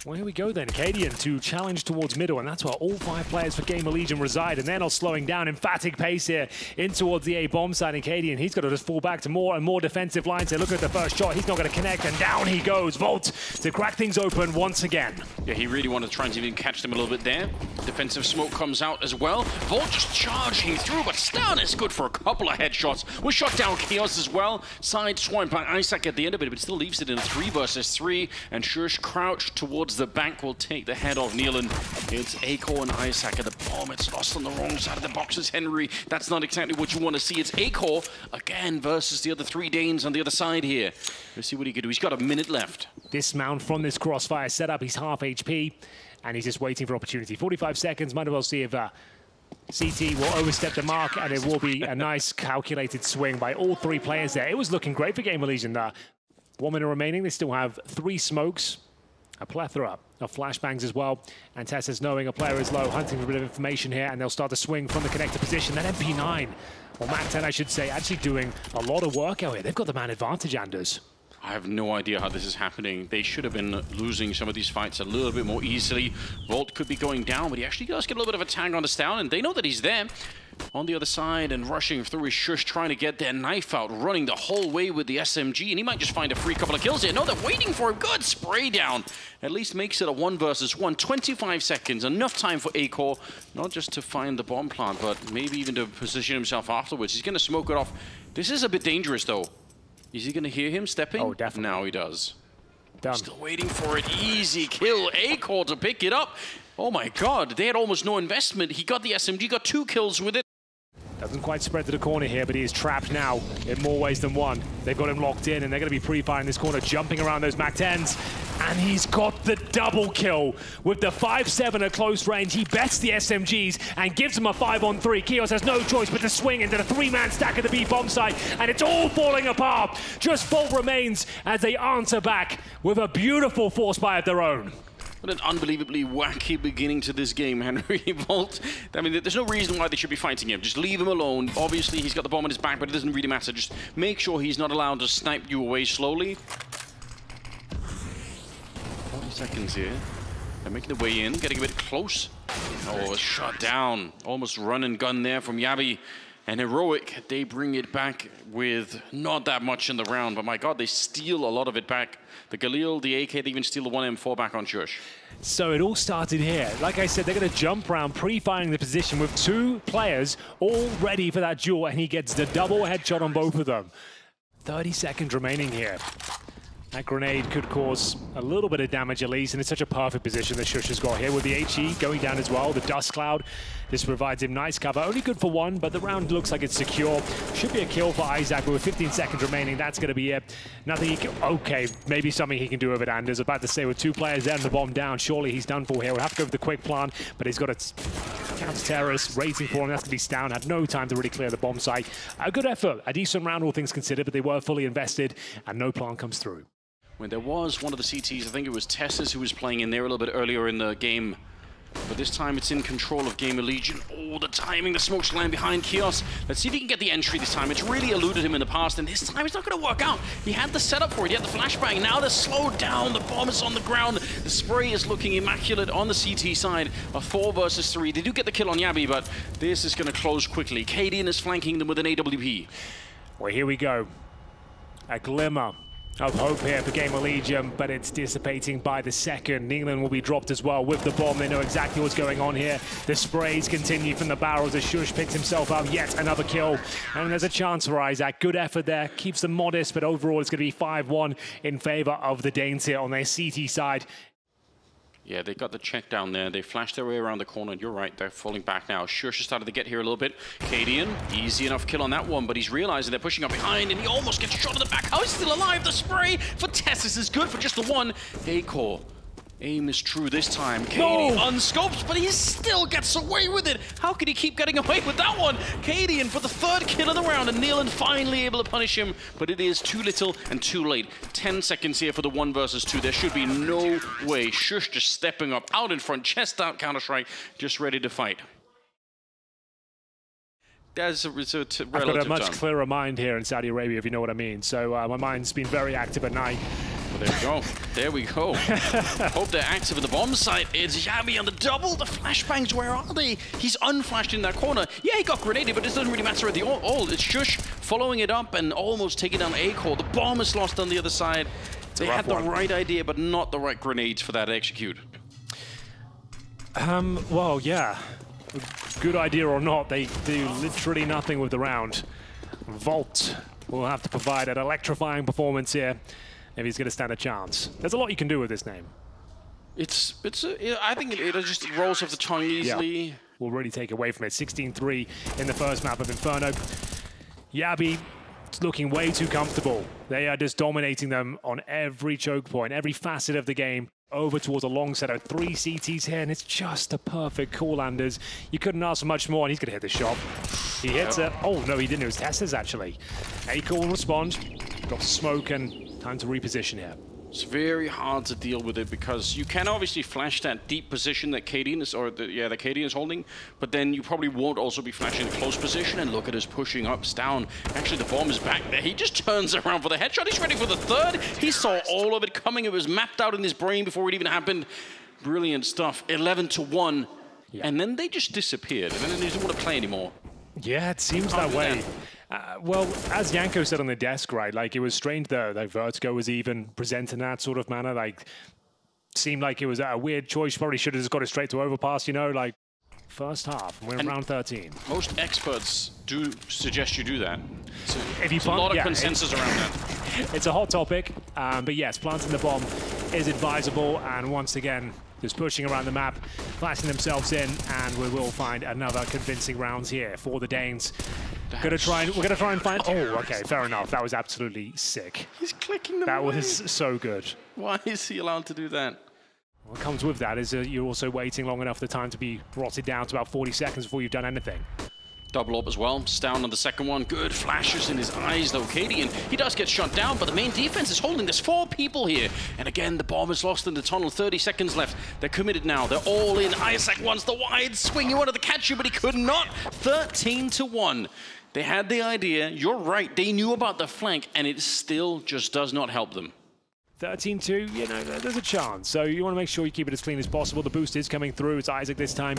Well, here we go then. Cadian to challenge towards middle, and that's where all 5 players for GamerLegion reside, and they're not slowing down. Emphatic pace here in towards the A bomb side, and Cadian, he's got to just fall back to more and more defensive lines. They look at the first shot, he's not going to connect, and down he goes. Volt to crack things open once again. Yeah, he really wanted to try and even catch them a little bit there. Defensive smoke comes out as well. Volt just charging through, but Stown is good for a couple of headshots. Was shot down Chaos as well. Side swipe by Isaac at the end of it, but still leaves it in a 3 versus 3, and Shush crouched towards the bank will take the head off Neelan. It's Acor and Isaac at the bomb. It's lost on the wrong side of the boxes, Henry. That's not exactly what you want to see. It's Acor again versus the other 3 Danes on the other side here. Let's see what he can do. He's got a minute left. Dismount from this crossfire setup. He's half HP, and he's just waiting for opportunity. 45 seconds. Might as well see if CT will overstep the mark, and it will be a nice calculated swing by all 3 players there. It was looking great for GamerLegion there. 1 minute remaining. They still have 3 smokes, a plethora of flashbangs as well, and Tessa's knowing a player is low, hunting for a bit of information here, and they'll start to swing from the connector position. That MP9, or MAC-10 I should say, actually doing a lot of work out here. They've got the man advantage, Anders. I have no idea how this is happening. They should have been losing some of these fights a little bit more easily. Volt could be going down, but he actually does get a little bit of a tag on the Stown, and they know that he's there. on the other side, and rushing through is Shush, trying to get their knife out, running the whole way with the SMG, and he might just find a free couple of kills here. No, they're waiting for him. Good spray down. At least makes it a 1 versus 1. 25 seconds, enough time for Acor, not just to find the bomb plant, but maybe even to position himself afterwards. He's going to smoke it off. This is a bit dangerous, though. Is he going to hear him stepping? Oh, definitely. Now he does. Done. Still waiting for it. Easy kill. Acor to pick it up. Oh my god, they had almost no investment. He got the SMG, got 2 kills with it. Doesn't quite spread to the corner here, but he is trapped now in more ways than one. They've got him locked in, and they're going to be pre-firing this corner, jumping around those MAC-10s. And he's got the double kill with the 5-7 at close range. He bets the SMGs and gives them a 5-on-3. Kios has no choice but to swing into the 3-man stack at the B bomb site, and it's all falling apart. Just Volt remains as they answer back with a beautiful force buy of their own. What an unbelievably wacky beginning to this game, Henry. Volt. I mean, there's no reason why they should be fighting him. Just leave him alone. Obviously, he's got the bomb on his back, but it doesn't really matter. Just make sure he's not allowed to snipe you away slowly. 40 seconds here. They're making their way in, getting a bit close. Oh, shot down. Almost run and gun there from Yabi. And Heroic, they bring it back with not that much in the round, but my god, they steal a lot of it back. The Galil, the AK, they even steal the 1M4 back on Shush. So it all started here. Like I said, they're going to jump around, pre-firing the position with 2 players all ready for that duel, and he gets the double headshot on both of them. 30 seconds remaining here. That grenade could cause a little bit of damage at least, and it's such a perfect position that Shush has got here with the HE going down as well. The dust cloud, this provides him nice cover. Only good for 1, but the round looks like it's secure. Should be a kill for Isaac, but with 15 seconds remaining, that's going to be it. Nothing he can... Okay, maybe something he can do with it, Anders. About to say, with 2 players there and the bomb down, surely he's done for here. We'll have to go with the quick plant, but he's got a counter-terrorist raising for him. That's going to be down. Had no time to really clear the bomb site. A good effort. A decent round, all things considered, but they were fully invested, and no plant comes through. When there was one of the CTs, I think it was Tessus who was playing in there a little bit earlier in the game. But this time it's in control of GamerLegion. Oh, the timing, the smoke's land behind Kios. Let's see if he can get the entry this time. It's really eluded him in the past, and this time it's not going to work out. He had the setup for it, he had the flashbang. Now they're slowed down, the bomb is on the ground. The spray is looking immaculate on the CT side. A 4 versus 3. They do get the kill on Yabi, but this is going to close quickly. Cadian is flanking them with an AWP. Well, here we go. A glimmer of hope here for GamerLegion, but it's dissipating by the second. Nealon will be dropped as well with the bomb. They know exactly what's going on here. The sprays continue from the barrels as Shush picks himself out. Yet another kill. And there's a chance for Isaac. Good effort there. Keeps them modest, but overall it's going to be 5-1 in favor of the Danes here on their CT side. Yeah, they got the check down there. They flashed their way around the corner. You're right, they're falling back now. Shush has started to get here a little bit. Cadian, easy enough kill on that one, but he's realizing they're pushing up behind, and he almost gets shot in the back. How is he still alive? The spray for Tessus is good for just the 1. Acor. Aim is true this time. Cadian unscoped, but he still gets away with it. How could he keep getting away with that one? Cadian for the 3rd kill of the round, and Nealon finally able to punish him, but it is too little and too late. 10 seconds here for the 1 versus 2. There should be no way. Shush just stepping up, out in front, chest out, Counter-Strike, just ready to fight. That's a relative I've got a much time. clearer mind here in Saudi Arabia, if you know what I mean. So my mind's been very active at night. Well, there we go. There we go. Hope they're active at the bomb site. It's Yabi on the double. The flashbangs, where are they? He's unflashed in that corner. Yeah, he got grenaded, but it doesn't really matter at the all. It's Shush following it up and almost taking down Acor. The bomb is lost on the other side. They had the right idea, but not the right grenades for that to execute. Well, yeah. Good idea or not, they do literally nothing with the round. Volt will have to provide an electrifying performance here if he's going to stand a chance. There's a lot you can do with this name. I think it just rolls off the tongue easily. Yeah. Will really take away from it. 16-3 in the first map of Inferno. Yabi looking way too comfortable. They are just dominating them on every choke point, every facet of the game. Over towards a long set of 3 CTs here, and it's just a perfect call, Anders. You couldn't ask for much more, and he's going to hit the shot. He hits it. Oh, no, he didn't. It was Tessa's, actually. Acor will respond. Got smoke and time to reposition here. It's very hard to deal with it because you can obviously flash that deep position that Cadian is, that Cadian is holding, but then you probably won't also be flashing the close position. And look at us pushing ups down. Actually, the bomb is back there. He just turns around for the headshot. He's ready for the 3rd. He saw all of it coming. It was mapped out in his brain before it even happened. Brilliant stuff. 11-1, and then they just disappeared, and then they didn't want to play anymore. Yeah, it seems that way. Well, as Yanko said on the desk, right, like it was strange though, like Vertigo was even presented in that sort of manner, like seemed like it was a weird choice. Probably should have just got it straight to overpass, you know, like first half, we're in round 13. Most experts do suggest you do that. So if you there's a lot of consensus around that. It's a hot topic, but yes, planting the bomb is advisable, and once again, just pushing around the map, flashing themselves in, and we will find another convincing round here for the Danes. We're gonna try and find. Oh, okay, fair enough. That was absolutely sick. He's clicking them That away. was so good. Why is he allowed to do that? What comes with that is you're also waiting long enough for the time to be rotted down to about 40 seconds before you've done anything. Double up as well. Down on the second one. Good flashes in his eyes, though. Katie, and he does get shot down, but the main defense is holding. There's 4 people here. And again, the bomb is lost in the tunnel. 30 seconds left. They're committed now. They're all in. Isaac wants the wide swing. He wanted to catch you, but he could not. 13-1. They had the idea. You're right. They knew about the flank, and it still just does not help them. 13-2, you know, there's a chance. So you want to make sure you keep it as clean as possible. The boost is coming through. It's Isaac this time,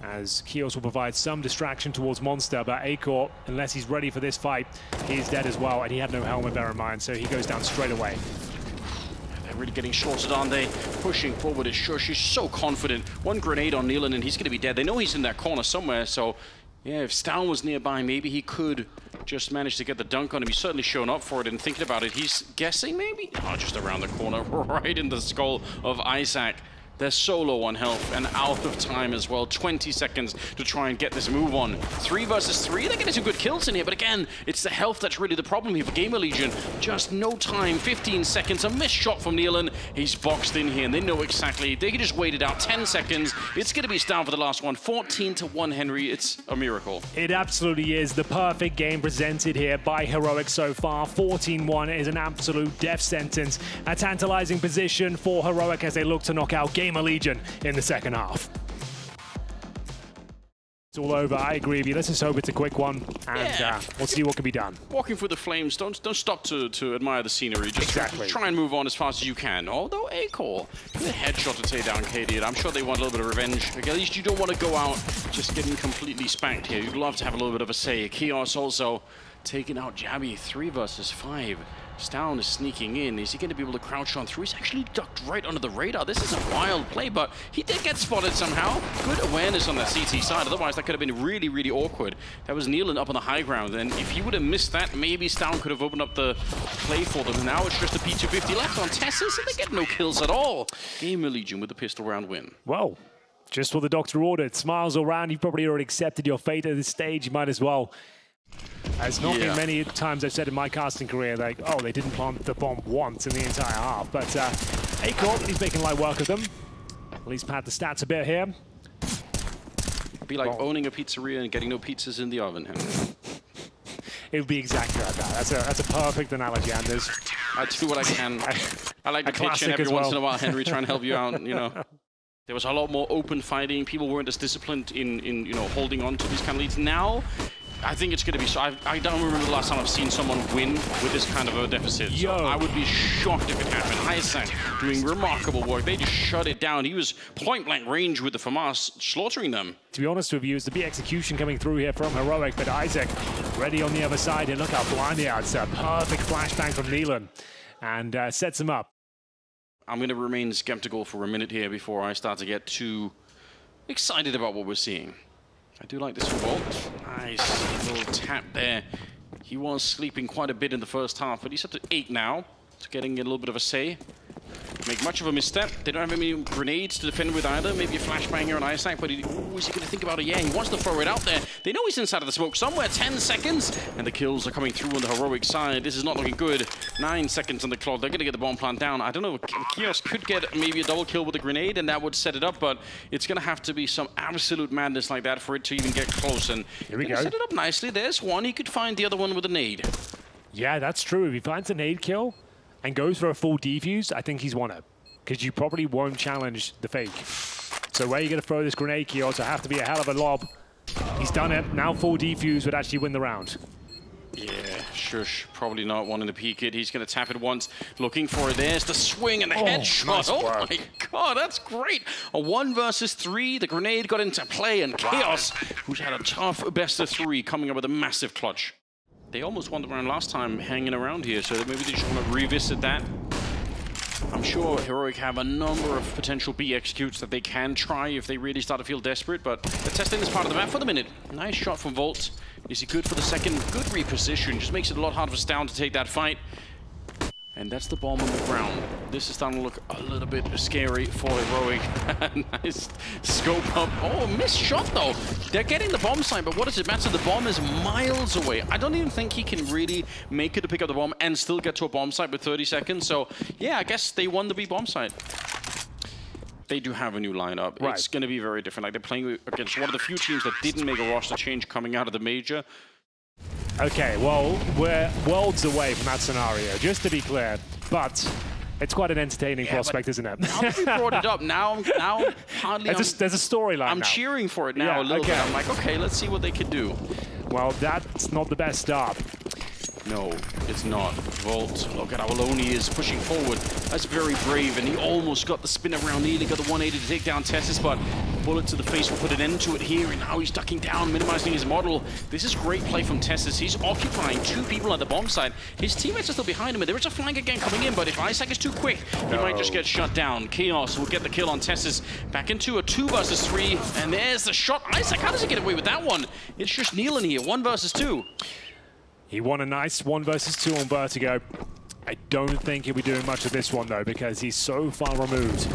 as Kios will provide some distraction towards Monster, but Acor, unless he's ready for this fight, he's dead as well, and he had no helmet, bear in mind, so he goes down straight away. They're really getting shorted, aren't they? Pushing forward is sure. She's so confident. One grenade on Nealon, and he's going to be dead. They know he's in that corner somewhere, so yeah, if Stown was nearby, maybe he could just manage to get the dunk on him. He's certainly shown up for it, and thinking about it, he's guessing maybe? Oh, just around the corner, right in the skull of Isaac. They're so low on health and out of time as well. 20 seconds to try and get this move on. 3 versus 3. They're getting some good kills in here, but again, it's the health that's really the problem here for GamerLegion. Just no time. 15 seconds. A missed shot from Nealon. He's boxed in here, and they know exactly. They can just wait it out. 10 seconds. It's going to be down for the last one. 14-1, Henry. It's a miracle. It absolutely is. The perfect game presented here by Heroic so far. 14-1 is an absolute death sentence. A tantalizing position for Heroic as they look to knock out GamerLegion in the second half. It's all over. I agree with you. Let's just hope it's a quick one, and we'll see what can be done. Walking through the flames, don't stop to admire the scenery. Just try and move on as fast as you can. Although Acor, the headshot to take down Katie, I'm sure they want a little bit of revenge. At least you don't want to go out just getting completely spanked here. You'd love to have a little bit of a say. Kios also taking out Jabby. 3 versus 5. Stown is sneaking in. Is he going to be able to crouch on through? He's actually ducked right under the radar. This is a wild play, but he did get spotted somehow. Good awareness on that CT side. Otherwise, that could have been really, really awkward. That was Nealon up on the high ground, and if he would have missed that, maybe Stown could have opened up the play for them. And now it's just a P250 left on Tessus, and they get no kills at all. GamerLegion with the pistol round win. Well, just what the doctor ordered. Smiles all round. You've probably already accepted your fate at this stage. You might as well. As not been many times I've said in my casting career, like, oh, they didn't plant the bomb once in the entire half. But Acor, he's making light work of them. At least pad the stats a bit here. It'd be like owning a pizzeria and getting no pizzas in the oven, Henry. It would be exactly like that. That's a perfect analogy, Anders. I do what I can. I like to pitch in every once in a while, Henry, trying to help you out, you know. There was a lot more open fighting. People weren't as disciplined in you know, holding on to these kind of leads. Now, I think it's going to be so. I don't remember the last time I've seen someone win with this kind of a deficit. So I would be shocked if it happened. Isaac doing remarkable work. They just shut it down. He was point-blank range with the FAMAS, slaughtering them. To be honest with you, it's the big execution coming through here from Heroic, but Isaac ready on the other side. And look how blind they are. It's a perfect flashbang from Nealon and sets him up. I'm going to remain skeptical for a minute here before I start to get too excited about what we're seeing. I do like this revolt. Nice little tap there. He was sleeping quite a bit in the first half, but he's up to 8 now. So getting a little bit of a say. Make much of a misstep. They don't have any grenades to defend with either. Maybe a flashbang here on Isaac, but is he going to think about it? Yeah, he wants to throw it out there. They know he's inside of the smoke somewhere. 10 seconds, and the kills are coming through on the Heroic side. This is not looking good. 9 seconds on the clock. They're going to get the bomb plant down. I don't know. Kios could get maybe a double kill with a grenade, and that would set it up, but it's going to have to be some absolute madness like that for it to even get close. And here we go. Set it up nicely. There's one. He could find the other one with a nade. Yeah, that's true. If he finds a nade kill and goes for a full defuse, I think he's won it. Because you probably won't challenge the fake. So where are you going to throw this grenade, Kios? It'll have to be a hell of a lob. He's done it. Now full defuse would actually win the round. Yeah, Shush, probably not wanting to peek it. He's going to tap it once, looking for it. There's the swing and the headshot. Nice oh my god, that's great. A 1 versus 3. The grenade got into play, and Chaos, who's had a tough best of 3, coming up with a massive clutch. They almost won the round last time hanging around here, so maybe they just want to revisit that. I'm sure Heroic have a number of potential B executes that they can try if they really start to feel desperate, but they're testing this part of the map for the minute. Nice shot from Volt. Is he good for the second? Good reposition. Just makes it a lot harder for Stound to take that fight. And that's the bomb on the ground. This is starting to look a little bit scary for Heroic. Nice scope up. Oh, missed shot though. They're getting the bomb site, but what does it matter? The bomb is miles away. I don't even think he can really make it to pick up the bomb and still get to a bomb site with 30 seconds. So yeah, I guess they won the B bomb site. They do have a new lineup. Right. It's going to be very different. Like, they're playing against one of the few teams that didn't make a roster change coming out of the major. Okay, well, we're worlds away from that scenario, just to be clear, but it's quite an entertaining prospect, isn't it? Now that we brought it up, now hardly... There's a storyline I'm cheering for it now a little bit. I'm like, okay, let's see what they can do. Well, that's not the best start. No, it's not. Volt, look at how alone he is pushing forward. That's very brave, and he almost got the spin around, nearly got the 180 to take down Tessis, but bullet to the face will put an end to it here, and now he's ducking down, minimizing his model. This is great play from Tessis. He's occupying 2 people at the bomb site. His teammates are still behind him, and there is a flank again coming in, but if Isaac is too quick, he might just get shut down. Chaos will get the kill on Tessis. Back into a 2 versus 3, and there's the shot. Isaac, how does he get away with that one? It's just Nealon here, 1 versus 2. He won a nice 1 versus 2 on Vertigo. I don't think he'll be doing much of this one, though, because he's so far removed.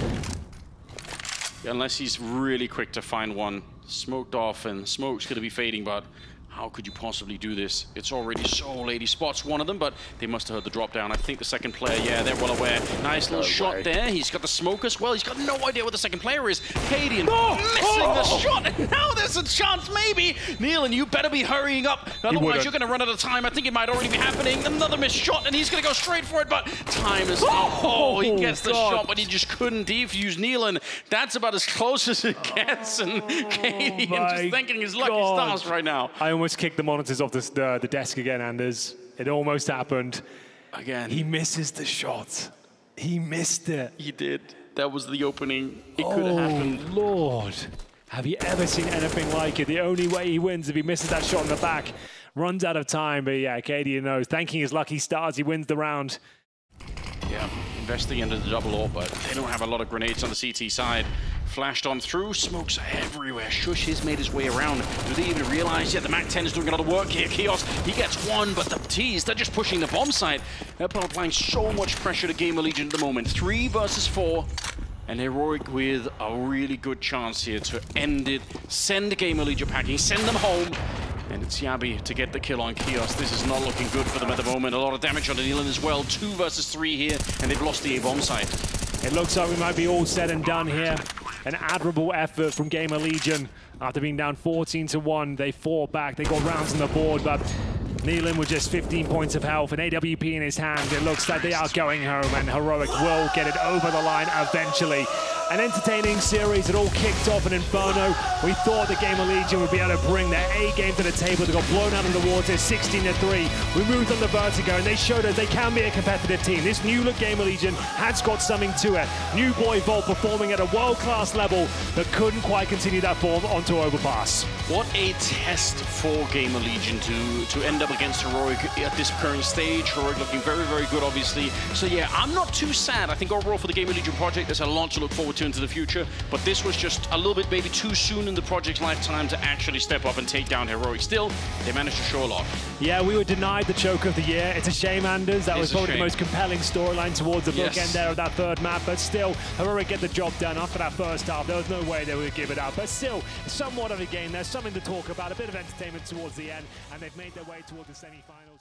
Unless he's really quick to find one. Smoked off, and smoke's going to be fading, but how could you possibly do this? It's already so late. He spots one of them, but they must have heard the drop down. I think the second player, yeah, they're well aware. Nice little shot there. He's got the smoke as well. He's got no idea what the second player is. Cadian missing the shot, and now there's a chance, maybe. Nealon, you better be hurrying up. Otherwise, you're going to run out of time. I think it might already be happening. Another missed shot, and he's going to go straight for it, but time is up. Oh, he gets the shot, but he just couldn't defuse Nealon. That's about as close as it gets, and Cadian just thanking his lucky stars right now. I almost kicked the monitors off the desk again, Anders. It almost happened. Again. He misses the shot. He missed it. He did. That was the opening. It could have happened. Oh, Lord. Have you ever seen anything like it? The only way he wins if he misses that shot in the back. Runs out of time, but yeah, Cadian knows. Thanking his lucky stars, he wins the round. Yeah, investing into the double AWP, but they don't have a lot of grenades on the CT side. Flashed on through, smokes everywhere. Shush has made his way around. Do they even realize? Yeah, the MAC-10 is doing a lot of work here. Chaos, he gets one, but the T's, they're just pushing the bomb site. They're applying so much pressure to GamerLegion at the moment. 3 versus 4. And Heroic with a really good chance here to end it. Send GamerLegion packing, send them home. And it's Yabi to get the kill on Chaos. This is not looking good for them at the moment. A lot of damage on Nealon as well. 2 versus 3 here, and they've lost the A-bomb site. It looks like we might be all said and done here. An admirable effort from GamerLegion. After being down 14-1, they fought back. They got rounds on the board, but Nealon with just 15 points of health and AWP in his hand. It looks like they are going home, and Heroic will get it over the line eventually. An entertaining series. It all kicked off in Inferno. We thought the GamerLegion would be able to bring their A game to the table. They got blown out of the water 16-3. We moved on to Vertigo, and they showed us they can be a competitive team. This new look GamerLegion has got something to it. New boy Volt performing at a world-class level, but couldn't quite continue that form onto Overpass. What a test for GamerLegion to end up against Heroic at this current stage. Heroic looking very, very good, obviously. So yeah, I'm not too sad. I think overall for the GamerLegion project, there's a lot to look forward to into the future, but this was just a little bit maybe too soon in the project's lifetime to actually step up and take down Heroic. Still, they managed to show a lot. Yeah, we were denied the choke of the year. It's a shame, Anders. That was probably the most compelling storyline towards the bookend there of that third map, but still, Heroic get the job done after that first half. There was no way they would give it up, but still, somewhat of a game. There's something to talk about, a bit of entertainment towards the end, and they've made their way towards the semi-finals.